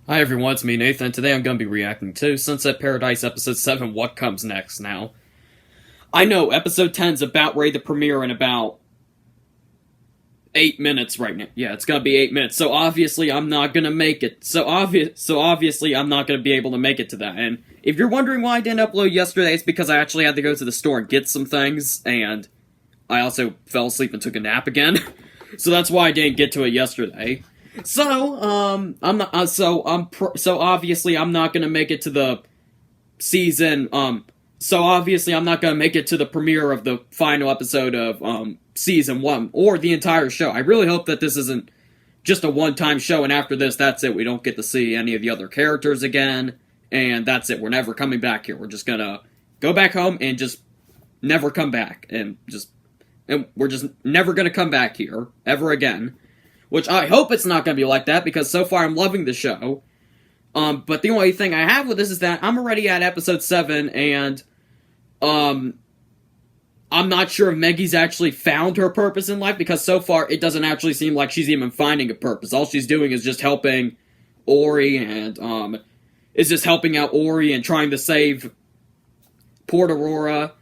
Hi everyone, it's me Nathan. Today I'm going to be reacting to Sunset Paradise Episode 7, What Comes Next now. I know, Episode 10's about ready to premiere in about 8 minutes right now. Yeah, it's going to be 8 minutes, so obviously I'm not going to make it. So obviously I'm not going to be able to make it to that. And if you're wondering why I didn't upload yesterday, it's because I actually had to go to the store and get some things, and I also fell asleep and took a nap again. So that's why I didn't get to it yesterday. So, obviously I'm not gonna make it to the season, so obviously I'm not gonna make it to the premiere of the final episode of, season 1, or the entire show. I really hope that this isn't just a one-time show, and after this, that's it. We don't get to see any of the other characters again, and that's it. We're never coming back here. We're just gonna go back home and just never come back, and we're just never gonna come back here, ever again. Which I hope it's not going to be like that, because so far I'm loving the show. But the only thing I have with this is that I'm already at episode 7, and, I'm not sure if Meggy's actually found her purpose in life, because so far it doesn't actually seem like she's even finding a purpose. All she's doing is just helping Ori, and, is just helping out Ori and trying to save Port Aurora.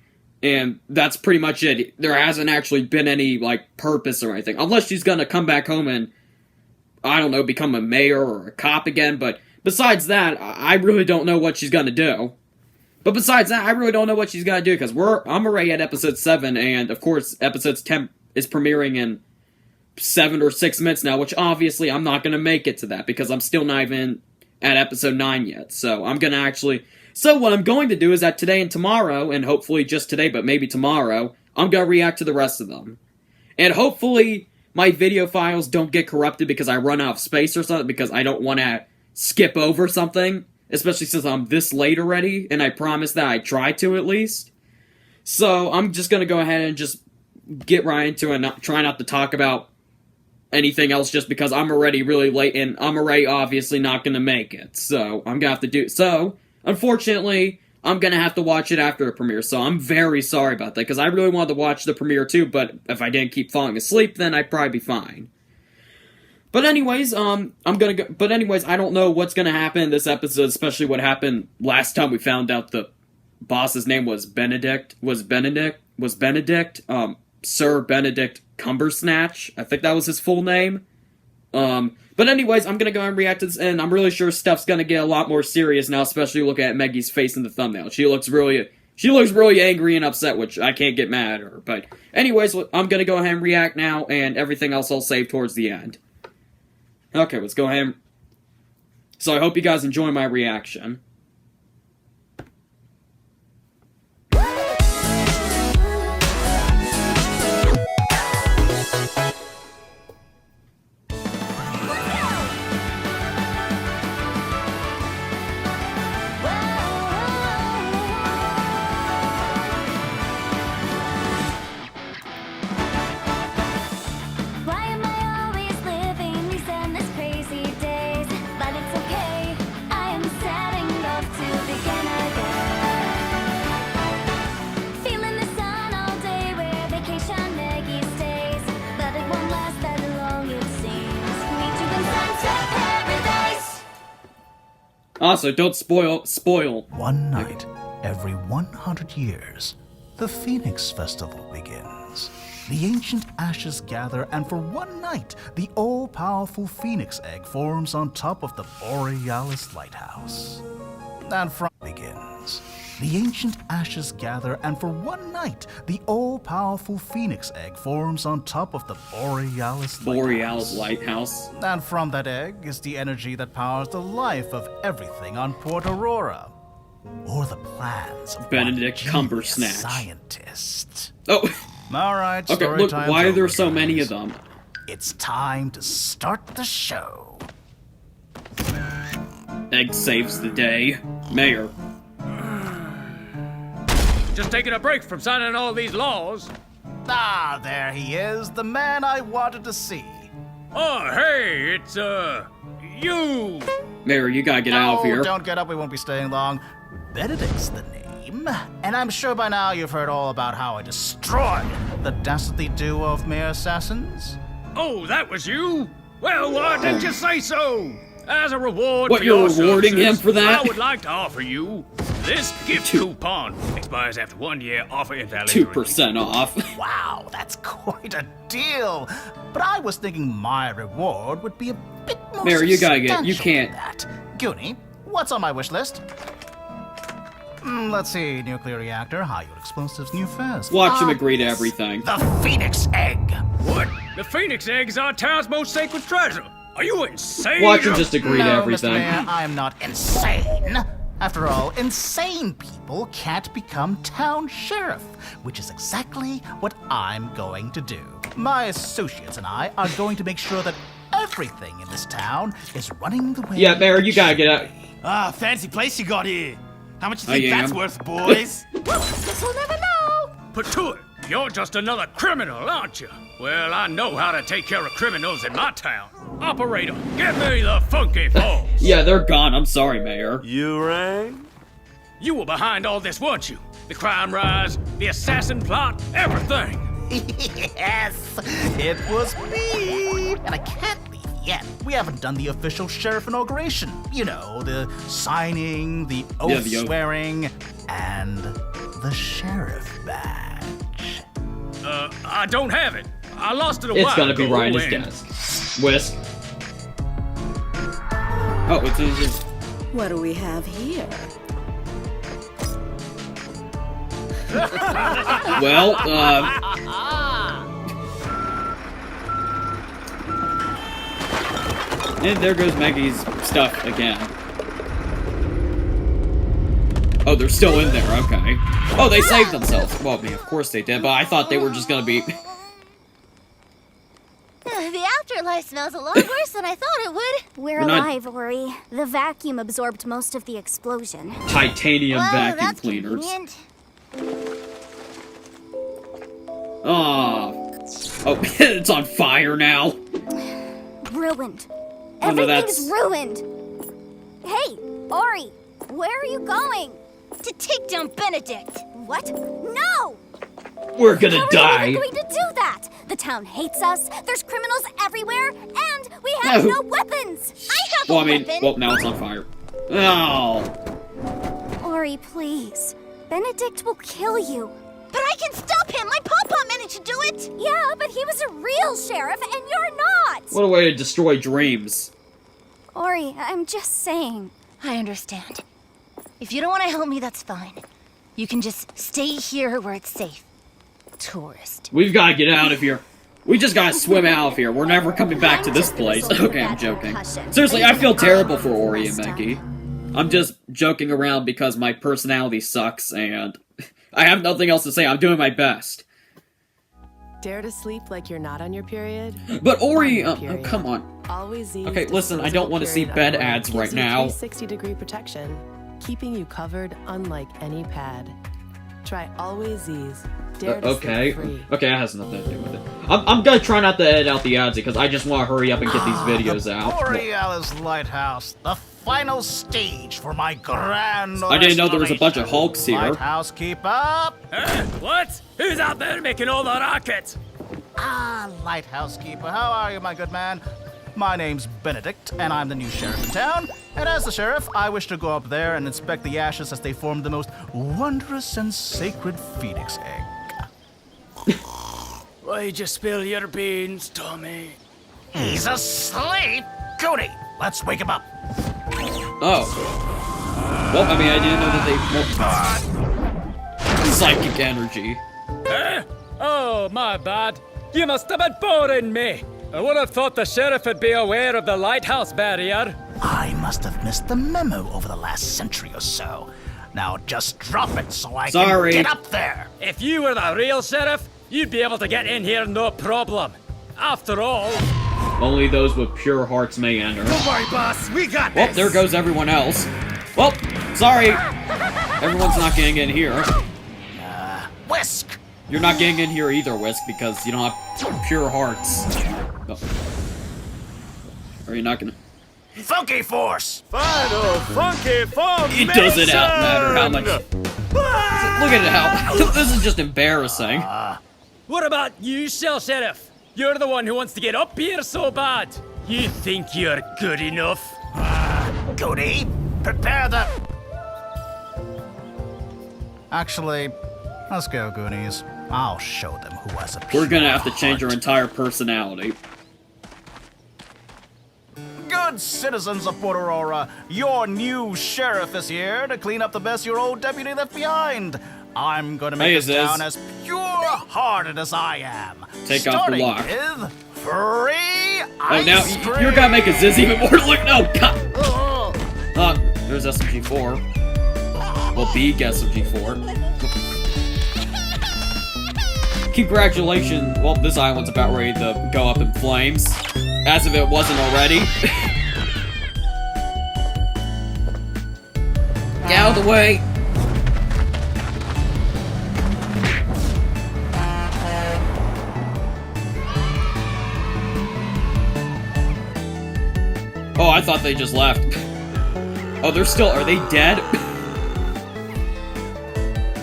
And that's pretty much it. There hasn't actually been any, purpose or anything. Unless she's gonna come back home and, I don't know, become a mayor or a cop again. But besides that, I really don't know what she's gonna do. But besides that, I really don't know what she's gonna do. Because I'm already at episode 7. And, of course, episode 10 is premiering in 7 or 6 minutes now. Which, obviously, I'm not gonna make it to that. Because I'm still not even at episode 9 yet. So, I'm gonna actually... So what I'm going to do is that today and tomorrow, and hopefully just today, but maybe tomorrow, I'm going to react to the rest of them. And hopefully my video files don't get corrupted because I run out of space or something, because I don't want to skip over something, especially since I'm this late already, and I promised that I'd try to at least. So I'm just going to go ahead and just get right into it and try not to talk about anything else just because I'm already really late, and I'm already obviously not going to make it. So I'm going to have to do... So... Unfortunately, I'm gonna have to watch it after the premiere, so I'm very sorry about that, because I really wanted to watch the premiere too, but if I didn't keep falling asleep, then I'd probably be fine. But anyways, I don't know what's gonna happen in this episode, especially what happened last time we found out the boss's name was Sir Benedict Cumbersnatch. I think that was his full name. But anyways, I'm gonna go and react to this, and I'm really sure stuff's gonna get a lot more serious now, especially looking at Meggy's face in the thumbnail. She looks really angry and upset, which I can't get mad at her. But anyways, I'm gonna go ahead and react now, and everything else I'll save towards the end. Okay, let's go ahead. So I hope you guys enjoy my reaction. Also, don't spoil. One night, every 100 years, the Phoenix Festival begins. The ancient ashes gather, and for one night, the all-powerful Phoenix egg forms on top of the Borealis lighthouse. And from begins. The ancient ashes gather, and for one night, the all-powerful Phoenix egg forms on top of the Borealis lighthouse. And from that egg is the energy that powers the life of everything on Port Aurora. Or the plans of Benedict Cumbersnatch. Scientist. Oh. Alright, okay, look, why are there so many of them? It's time to start the show. Egg saves the day. Mayor. Just taking a break from signing all these laws. Ah, there he is, the man I wanted to see. Oh, hey, it's, you! Mayor, you gotta get out of here. Don't get up, we won't be staying long. Benedict's the name, and I'm sure by now you've heard all about how I destroyed the dastardly duo of mere assassins. Oh, that was you? Well, why didn't you say so? As a reward What, for you're your rewarding services, him for that? I would like to offer you this gift coupon. Expires after 1 year. Offer invalid. 2% off. Wow, that's quite a deal. But I was thinking my reward would be a bit more Mary, you gotta get- you substantial than can't- that. Goonie, what's on my wish list? Let's see, nuclear reactor, high-yield explosives, new fairs. Watch him agree to everything. The Phoenix Egg. What? The Phoenix Egg is our town's most sacred treasure. Are you insane? Watch him just agree to No, everything. Mr. Mayor, I am not insane. After all, insane people can't become town sheriff, which is exactly what I'm going to do. My associates and I are going to make sure that everything in this town is running the way. Yeah, Mary, you gotta get out. Ah, fancy place you got here. How much you I think that's am. worth, boys? Guess we'll never know. Put to it. You're just another criminal, aren't you? Well, I know how to take care of criminals in my town. Operator, give me the funky balls. Yeah, they're gone. I'm sorry, Mayor. You rang? You were behind all this, weren't you? The crime rise, the assassin plot, everything. Yes, it was me. And I can't leave yet. We haven't done the official sheriff inauguration. You know, the signing, the oath Yeah, the oath. swearing, and the sheriff badge. I don't have it. I lost it a while It's gonna be ago, right in his and- desk. Whisk. Oh, it's in his... What do we have here? Well, and there goes Meggy's stuff again. Oh, they're still in there, okay. Oh, they saved themselves. Well, I mean, of course they did, but I thought they were just gonna be... The afterlife smells a lot worse than I thought it would. We're We're not- alive, Ori. The vacuum absorbed most of the explosion. titanium Well, vacuum that's cleaners. convenient. Oh, it's on fire now. Ruined. Oh, no, Everything's that's- ruined. Hey, Ori, where are you going? To take down Benedict. What? No! We're gonna How are die. we ever going to do that? The town hates us, there's criminals everywhere, and we have No. no weapons! I have Well, a I mean, weapon. well, now it's on fire. Oh, Ori, please. Benedict will kill you. But I can stop him. My pop-pop managed to do it. Yeah, but he was a real sheriff, and you're not! what a way to destroy dreams. Ori, I'm just saying. I understand. If you don't want to help me, that's fine. You can just stay here where it's safe. Tourist. We've got to get out of here. We just gotta swim out of here. We're never coming back to this place. Okay, I'm joking. Seriously, I feel terrible for Ori and Meggy. I'm just joking around because my personality sucks and I have nothing else to say. I'm doing my best. Dare to sleep like you're not on your period? But Ori, On your oh, period. come on. Always use Okay, listen, I disposable don't want to see period bed underwear. ads Gives right you now. 360-degree protection, keeping you covered unlike any pad. Try Always Ease. Dare to Okay. sleep free. Okay, that has nothing to do with it. I'm gonna try not to edit out the ads because I just want to hurry up and get these videos out. Borealis Lighthouse, the final stage for my grand I didn't know there was a bunch of restoration. Hulks here. Lighthouse, keep up! What? Who's out there making all the rockets? Ah, Lighthouse Keeper, how are you, my good man? My name's Benedict, and I'm the new sheriff in town. And as the sheriff, I wish to go up there and inspect the ashes as they form the most wondrous and sacred phoenix egg. Why'd you spill your beans, Tommy? He's asleep! Cody, let's wake him up. Oh. Well, I mean, I didn't know that they... Psychic energy. Oh, my bad. You must have been boring me. I would have thought the sheriff would be aware of the lighthouse barrier. I must have missed the memo over the last century or so. Now just drop it so I Sorry. can get up there. If you were the real sheriff, you'd be able to get in here no problem. After all, Only those with pure hearts may enter. Don't worry, boss. We got Well, this. there goes everyone else. Well, sorry. Everyone's not getting in here. Whisk! You're not getting in here either, Whisk, because you don't have pure hearts. Oh. Are you not gonna... Funky Force! Final funky formation. It doesn't matter how much... Look at it how... This is just embarrassing. what about you, Shell Sheriff? You're the one who wants to get up here so bad. You think you're good enough? Goody, prepare the... Actually, let's go, Goonies. I'll show them who has a pure We're gonna have to change heart. our entire personality. Good citizens of Port Aurora, your new sheriff is here to clean up the mess your old deputy left behind. I'm gonna make Hey, this Aziz. town as pure-hearted as I am. Take off the Starting lock. with free Oh, now ice cream. you're gonna make Aziz even more look. No, God. There's SMG4. Well, big SMG4. Congratulations. Well, this island's about ready to go up in flames. As if it wasn't already. Get out of the way. Oh, I thought they just left. Oh, they're still... Are they dead?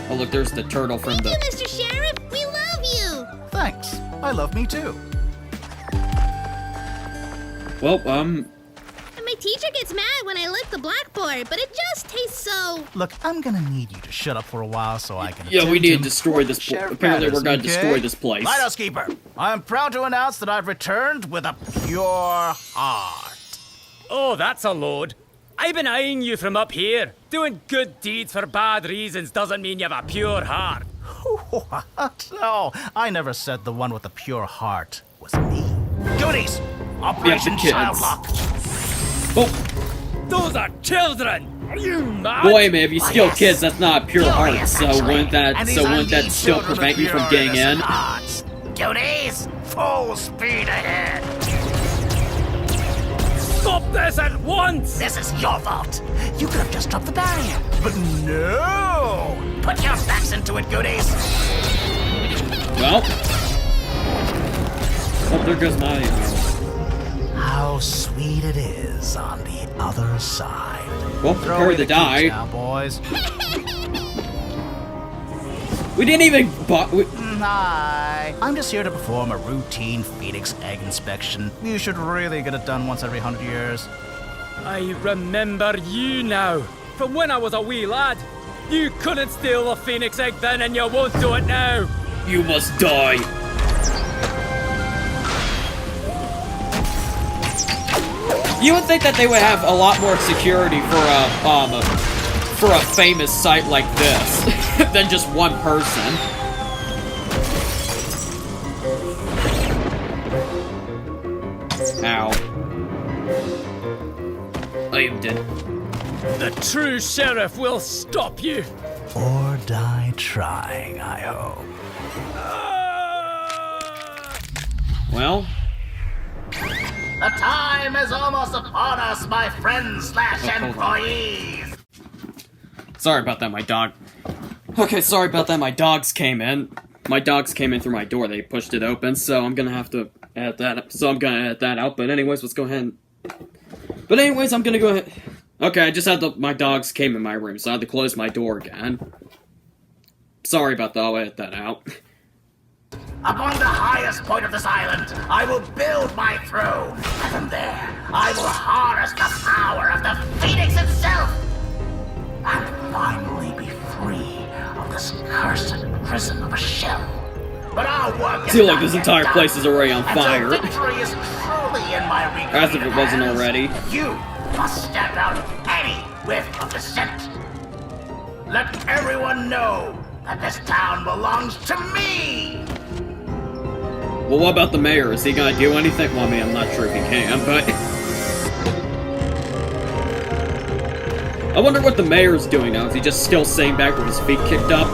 Oh, look, there's the turtle from the... Mr. Sheriff, we love you! Thanks. I love me too. Well, And my teacher gets mad when I lick the blackboard, but it just tastes so... Look, I'm gonna need you to shut up for a while so I can... yeah, we attend need to to destroy this place. Sheriff Apparently, we're Patterson, gonna destroy this place. Lighthouse Keeper, I am proud to announce that I've returned with a pure heart. Oh, that's a load. I've been eyeing you from up here. Doing good deeds for bad reasons doesn't mean you have a pure heart. What? No, I never said the one with the pure heart was me. Goonies! Operation kids. Child Lock. Oh, Those are children! Are you mad? boy, man, if you steal yes. kids, that's not a pure heart. Curious, So actually. wouldn't that And these are still these still children prevent with you from pure getting innocent in? hearts. Goonies, full speed ahead. Stop this at once! This is your fault. You could have just dropped the barrier. But no! Put your backs into it, Goonies. Well, oh, there goes my. How sweet it is on the other side. Well, Throw prepare away to the die. keys now, boys. We didn't even. Hi. I'm just here to perform a routine Phoenix egg inspection. You should really get it done once every 100 years. I remember you now. From when I was a wee lad. You couldn't steal the phoenix egg then and you won't do it now. You must die. You would think that they would have a lot more security for a famous site like this than just one person. Ow. I am dead. The true sheriff will stop you. Or die trying, I hope. Well, The time is almost upon us, my friends slash hold on. employees. sorry about that, my dog. Okay, sorry about that, my dogs came in. My dogs came in through my door, they pushed it open, so I'm gonna have to edit that. So I'm gonna edit that out, but anyways, let's go ahead I'm gonna go ahead. Okay, I just had my dogs came in my room, so I had to close my door again. Sorry about that, I'll edit that out. Upon the highest point of this island, I will build my throne. And from there, I will harness the power of the Phoenix itself. And finally be free of this cursed prison of a shell. But our work is Feel like not this yet entire done. place is already on Until fire. victory is truly in my reach. As if it wasn't already. You must stamp out any whiff of dissent. Let everyone know that this town belongs to me. Well, what about the mayor? Is he gonna do anything? Well, I mean, I'm not sure if he can, but... I wonder what the mayor's doing now. Is he just still sitting back with his feet kicked up?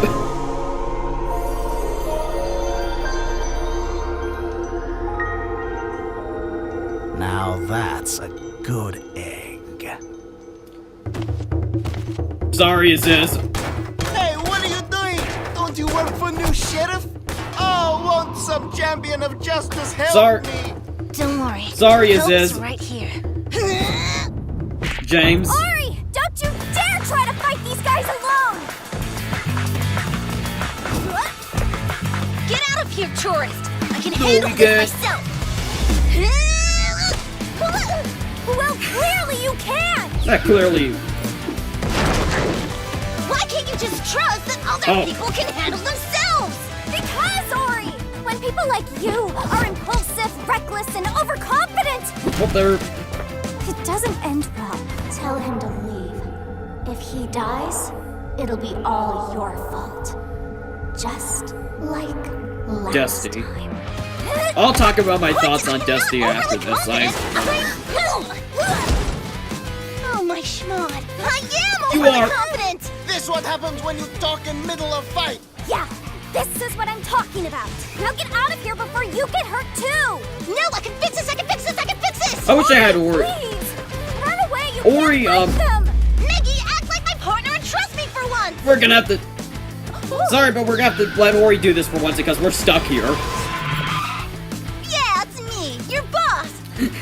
Now that's a good egg. Sorry, Aziz. Hey, what are you doing? Don't you work for new sheriff? Oh, won't some champion of justice help Sorry. me? Don't worry. Sorry, Help's Aziz. right here. James. Ori, don't you dare try to fight these guys alone! Get out of here, tourist! I can No, handle we this good. myself! Well, clearly you can't! That clearly... Why can't you just trust that other people can handle themselves? Because, Ori! When people like you are impulsive, reckless, and overconfident, Well, they're... it doesn't end well. Tell him to leave. If he dies, it'll be all your fault. Just like last Desti. time. I'll talk about my thoughts on Desti after this. Oh my schmod. I am You are- overconfident! This what happens when you talk in middle of fight. Yeah, this is what I'm talking about. Now get out of here before you get hurt too! No, I can fix this, I can fix this, I can fix this! I wish I had Ori. Please! Run away, you Ori, can't break them! Meggy, act like my partner and trust me for once! We're gonna have to... Sorry, but we're gonna have to let Ori do this for once because we're stuck here. Yeah, it's me, your boss,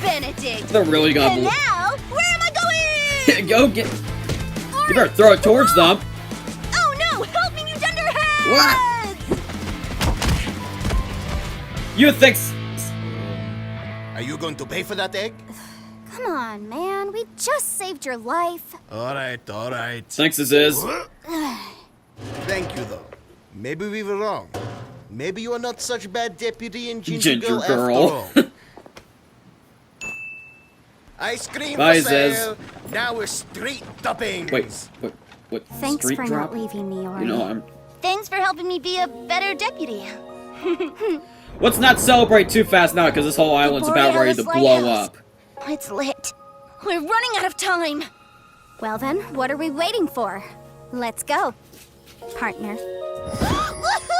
Benedict. They're really And gonna... now, where am I going? Go get... You better throw it towards them. Oh no, help me, you dunderheads! What? You think... Are you going to pay for that egg? Come on, man. We just saved your life. Alright. Thanks, this is. Thank you, though. Maybe we were wrong. Maybe you are not such a bad deputy in Ginger Ginger girl. Girl after all. Ice cream Bye, for Ziz. sale. Now we're street toppings. Wait, what? Thanks street for drop? not leaving me, Ori. You know, I'm... Thanks for helping me be a better deputy. Let's not celebrate too fast now, because this whole island's about ready to blow up. It's lit. We're running out of time. Well then, what are we waiting for? Let's go, partner. Woohoo!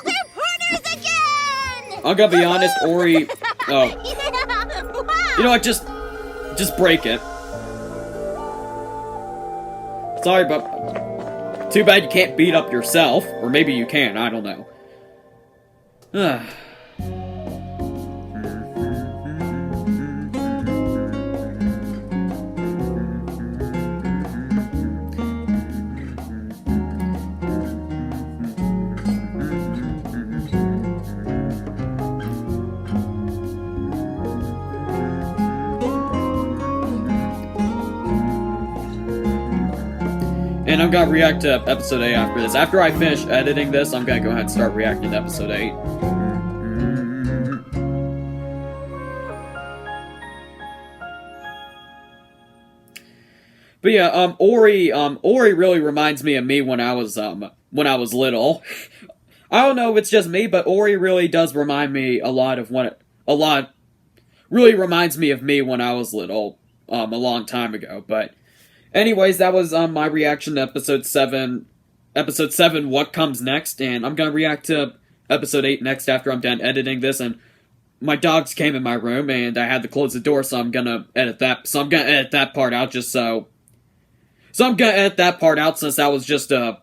We're partners again! I'm gonna be honest, Ori... Oh. Yeah! Wow! You know what, just break it. Sorry, but... Too bad you can't beat up yourself. Or maybe you can, I don't know. And I'm gonna react to episode 8 after this. After I finish editing this, I'm gonna go ahead and start reacting to episode 8. But yeah, Ori really reminds me of me when I was little. I don't know if it's just me, but Ori really does remind me really reminds me of me when I was little, a long time ago. But anyways, that was my reaction to episode 7. Episode 7, What Comes Next, and I'm gonna react to episode 8 next after I'm done editing this. And my dogs came in my room, and I had to close the door, so I'm gonna edit that. So I'm gonna edit that part out, just so. So I'm gonna edit that part out since that was just a.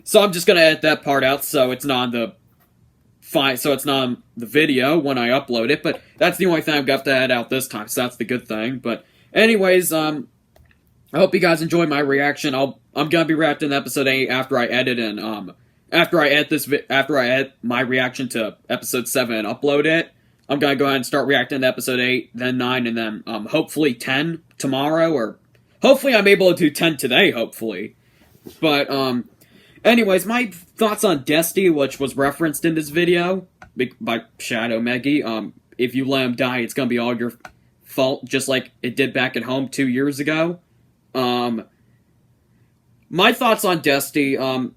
So I'm just gonna edit that part out so it's not on the. So it's not on the video when I upload it, but that's the only thing I've got to edit out this time, so that's the good thing. But anyways, I hope you guys enjoyed my reaction. I'm gonna be reacting to episode 8 after I edit and after I edit my reaction to episode 7 and upload it. I'm gonna go ahead and start reacting to episode 8, then 9, and then hopefully 10 tomorrow, or hopefully I'm able to do 10 today, hopefully. But anyways, my thoughts on Desti, which was referenced in this video by Shadow Meggy. If you let him die, it's gonna be all your fault, just like it did back at home 2 years ago. My thoughts on Desti,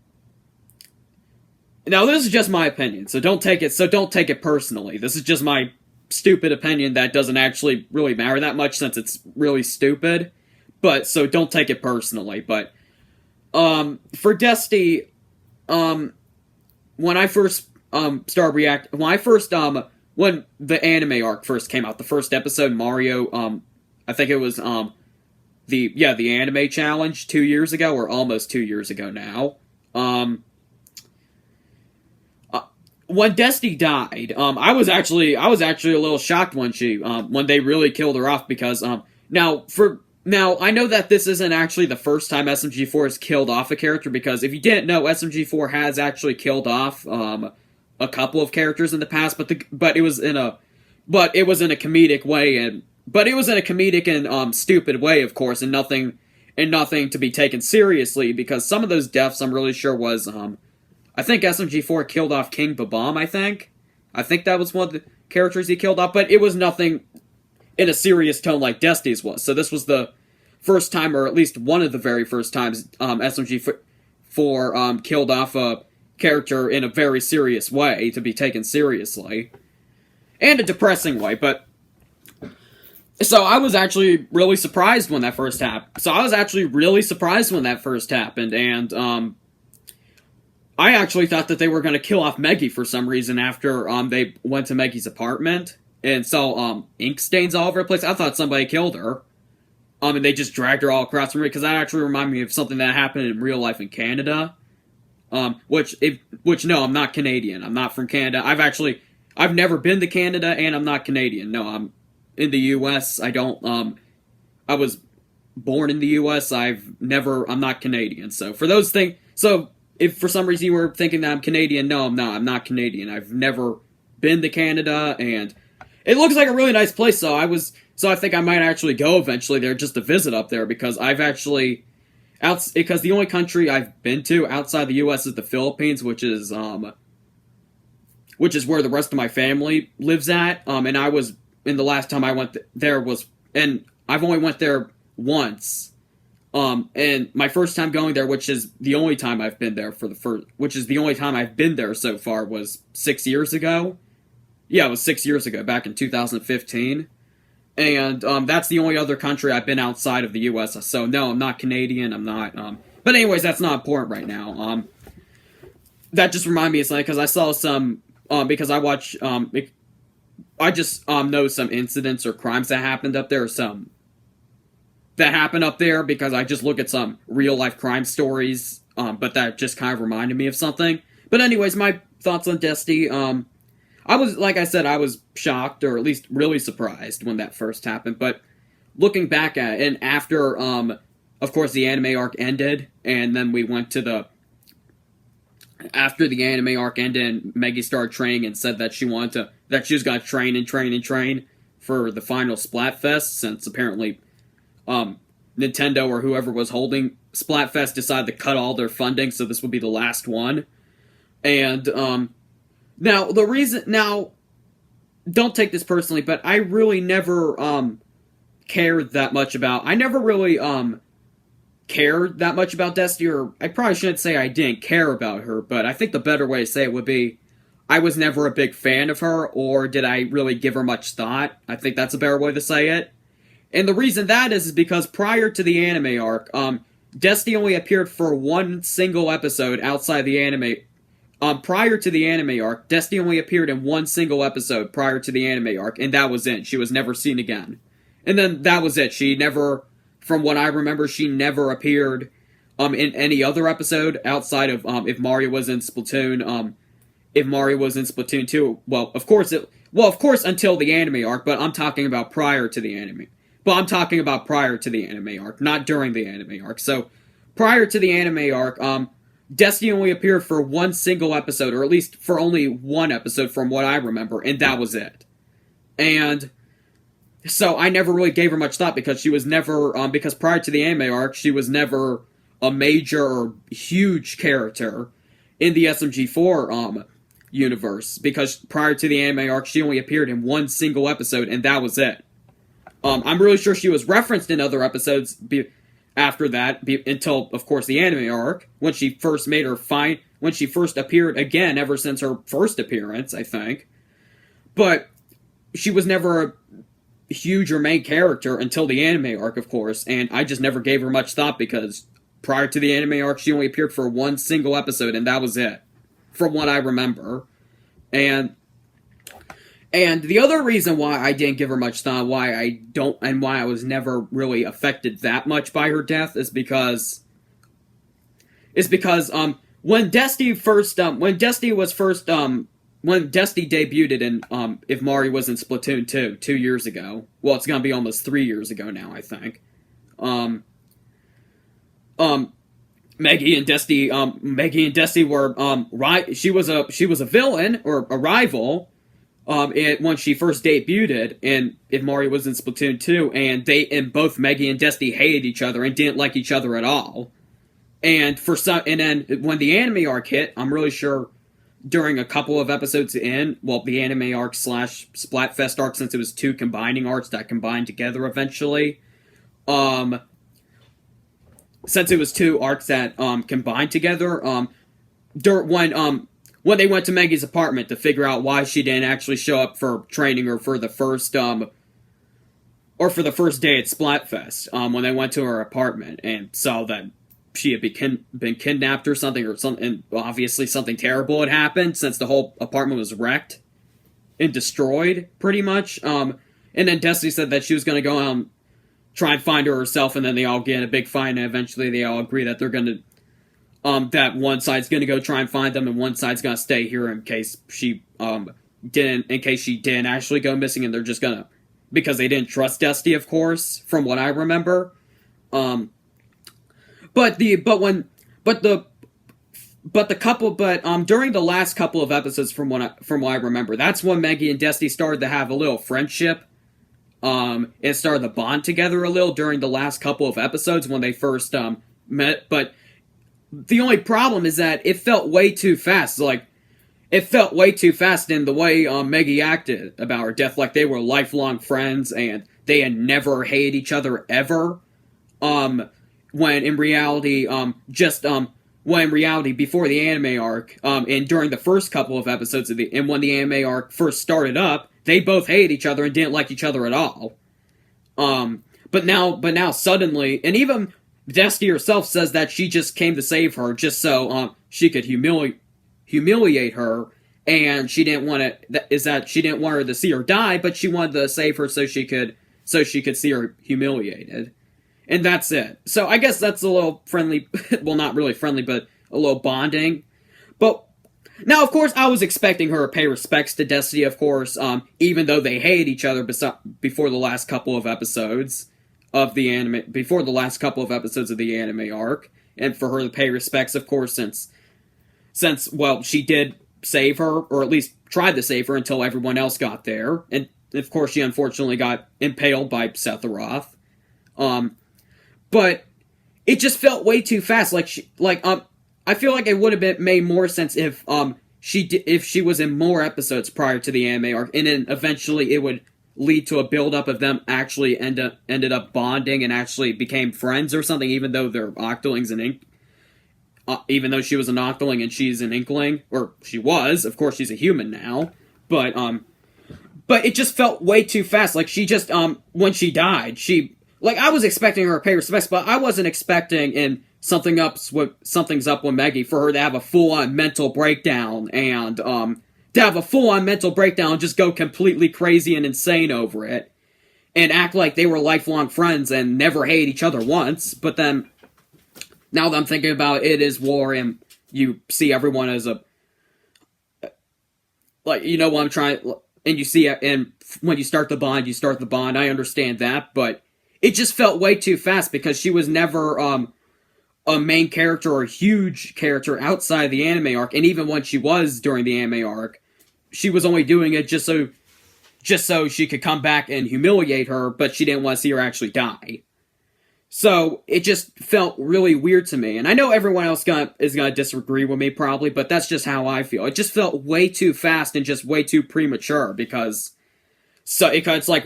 now this is just my opinion, so don't take it personally. This is just my stupid opinion that doesn't actually really matter that much since it's really stupid. But, so don't take it personally. But, for Desti, when I first, when the anime arc first came out, the first episode, Mario, I think it was, the anime challenge 2 years ago, or almost 2 years ago now. When Desti died, I was actually a little shocked when they really killed her off, because, now, I know that this isn't actually the first time SMG4 has killed off a character, because if you didn't know, SMG4 has actually killed off, a couple of characters in the past, but it was in a comedic way, and but it was in a comedic and stupid way, of course, and nothing to be taken seriously, because some of those deaths I'm really sure was I think SMG4 killed off King Babam. I think that was one of the characters he killed off, but it was nothing in a serious tone like Desti's was. So this was the first time, or at least one of the very first times, SMG4 killed off a character in a very serious way to be taken seriously, and a depressing way. But so I was actually really surprised when that first happened. And I actually thought that they were going to kill off Meggy for some reason after they went to Meggy's apartment and saw ink stains all over the place. I thought somebody killed her. And they just dragged her all across the room, because that actually reminded me of something that happened in real life in Canada. Which no, I'm not Canadian. I'm not from Canada. I've never been to Canada, and I'm not Canadian. No, I'm in the U.S. I was born in the U.S. I'm not Canadian. So for those things, if for some reason you were thinking that I'm Canadian, no, I'm not. I'm not Canadian. I've never been to Canada, and it looks like a really nice place. So I think I might actually go eventually there just to visit up there, because because the only country I've been to outside the U.S. is the Philippines, which is where the rest of my family lives at. And the last time I went there and I've only went there once. And my first time going there, which is the only time I've been there which is the only time I've been there so far, was 6 years ago. Yeah, it was 6 years ago, back in 2015. And that's the only other country I've been outside of the U.S. So no, I'm not Canadian. I'm not. But anyways, that's not important right now. That just reminded me of something, because I saw some. Because I watch. I just know some incidents or crimes that happened up there, or some that happened up there, because I just look at some real life crime stories. But that just kind of reminded me of something. But anyways, my thoughts on Desti. I was shocked, or at least really surprised when that first happened, but looking back at it, and after, of course, the anime arc ended, and then we went to after the anime arc ended, and Meggy started training and said that she was going to train and train and train for the final Splatfest, since apparently, Nintendo or whoever was holding Splatfest decided to cut all their funding, so this would be the last one, and, Now, don't take this personally, but I really never, cared that much about Desti, or I probably shouldn't say I didn't care about her, but I think the better way to say it would be, I was never a big fan of her, or did I really give her much thought? I think that's a better way to say it. And the reason that is because prior to the anime arc, Desti only appeared for one single episode outside the anime. Prior to the anime arc, Desti only appeared in one single episode prior to the anime arc, and that was it. She was never seen again. And then that was it. She never, from what I remember, she never appeared in any other episode outside of if Mario was in Splatoon. If Mario was in Splatoon 2, of course until the anime arc, but I'm talking about prior to the anime. But I'm talking about prior to the anime arc, not during the anime arc. So, prior to the anime arc, Desti only appeared for one single episode, or at least for only one episode from what I remember, and that was it. And so I never really gave her much thought, because she was never, because prior to the anime arc, she was never a major or huge character in the SMG4 universe, because prior to the anime arc, she only appeared in one single episode, and that was it. I'm really sure she was referenced in other episodes after that, until, of course, the anime arc, when she first when she first appeared again, ever since her first appearance, I think. But she was never a huge or main character until the anime arc, of course, and I just never gave her much thought, because prior to the anime arc, she only appeared for one single episode, and that was it, from what I remember. And the other reason why I didn't give her much thought, why I was never really affected that much by her death, is because when Desti debuted in If Mario was in Splatoon 2 years ago, well, it's gonna be almost 3 years ago now, I think. Meggy and Desti were she was a villain, or a rival. when she first debuted, and if Mario was in Splatoon 2, and both Meggy and Desti hated each other and didn't like each other at all. And then when the anime arc hit, I'm really sure during a couple of episodes the anime arc / Splatfest arc, since it was 2 combining arcs that combined together eventually. Since it was 2 arcs that combined together, when they went to Meggy's apartment to figure out why she didn't actually show up for training or for the first day at Splatfest, when they went to her apartment and saw that she had been kidnapped or something, and obviously something terrible had happened since the whole apartment was wrecked and destroyed, pretty much. And then Destiny said that she was going to go out and try and find her herself, and then they all get in a big fight, and eventually they all agree that they're going to that one side's going to go try and find them, and one side's going to stay here in case she didn't actually go missing, and they're just going to, because they didn't trust Desti, of course, from what I remember. But during the last couple of episodes, from what I remember, that's when Meggy and Desti started to have a little friendship, and started to bond together a little during the last couple of episodes when they first met. But the only problem is that it felt way too fast. It felt way too fast in the way Meggy acted about her death, like they were lifelong friends and they had never hated each other ever. When in reality, before the anime arc, and during the first couple of episodes and when the anime arc first started up, they both hated each other and didn't like each other at all. But now suddenly, and even Desti herself says that she just came to save her just so she could humiliate her, and she didn't want her to see her die, but she wanted to save her so she could see her humiliated. And that's it. So I guess that's a little friendly, well, not really friendly, but a little bonding. But now, of course, I was expecting her to pay respects to Destiny, of course, even though they hate each other before the last couple of episodes of the anime, before the last couple of episodes of the anime arc, and for her to pay respects, of course, since she did save her, or at least tried to save her until everyone else got there, and of course she unfortunately got impaled by Sephiroth. But it just felt way too fast. I feel like it would have made more sense if she was in more episodes prior to the anime arc, and then eventually it would lead to a build-up of them actually ended up bonding and actually became friends or something, even though they're Octolings and even though she was an Octoling and she's an Inkling, or she was, of course she's a human now, but it just felt way too fast. Like, she just, when she died, I was expecting her to pay respects, but I wasn't expecting in Something's Up with Meggy for her to have a full-on mental breakdown and just go completely crazy and insane over it and act like they were lifelong friends and never hate each other once. But then, now that I'm thinking about it is war and you see everyone as you know what I'm trying, and you see, and when you start the bond, I understand that, but it just felt way too fast because she was never a main character or a huge character outside the anime arc, and even when she was during the anime arc, she was only doing it just so she could come back and humiliate her, but she didn't want to see her actually die. So it just felt really weird to me, and I know everyone else is gonna disagree with me probably, but that's just how I feel. It just felt way too fast and just way too premature because it's like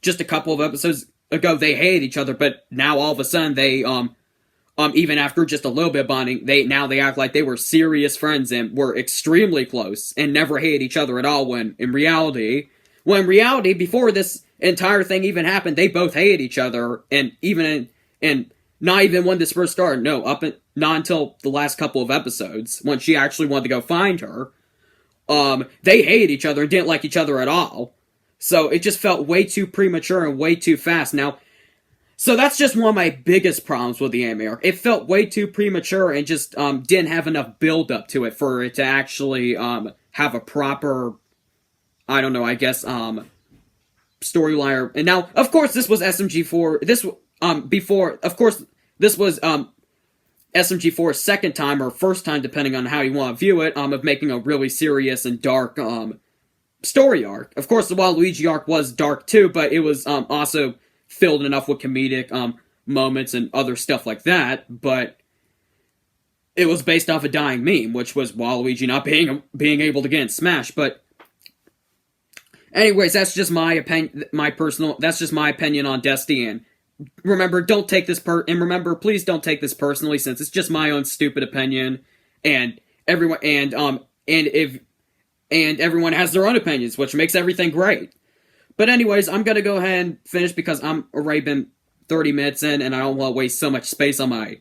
just a couple of episodes ago they hated each other, but now all of a sudden they even after just a little bit of bonding, they act like they were serious friends and were extremely close and never hated each other at all, when in reality before this entire thing even happened, they both hated each other, and not even when this first started, not until the last couple of episodes when she actually wanted to go find her, they hated each other and didn't like each other at all. So it just felt way too premature and way too fast. Now, so that's just one of my biggest problems with the anime arc. It felt way too premature and just didn't have enough build up to it for it to actually have a proper, I don't know, I guess storyline. And now, of course, this was SMG4. This was SMG4's second time or first time, depending on how you want to view it, of making a really serious and dark story arc. Of course, the Waluigi arc was dark too, but it was also filled enough with comedic moments and other stuff like that. But it was based off a dying meme, which was Waluigi not being able to get in Smash. But anyways, that's just my opinion. That's just my opinion on Desti. And remember, please don't take this personally, since it's just my own stupid opinion. And everyone everyone has their own opinions, which makes everything great. But anyways, I'm gonna go ahead and finish because I'm already been 30 minutes in, and I don't want to waste so much space on my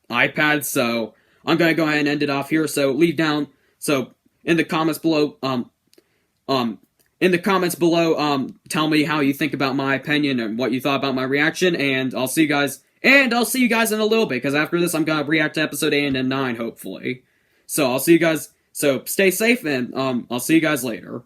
iPad. So I'm gonna go ahead and end it off here. So in the comments below, tell me how you think about my opinion and what you thought about my reaction, and I'll see you guys in a little bit, because after this I'm gonna react to episode 8 and 9, hopefully. So I'll see you guys. So stay safe, and I'll see you guys later.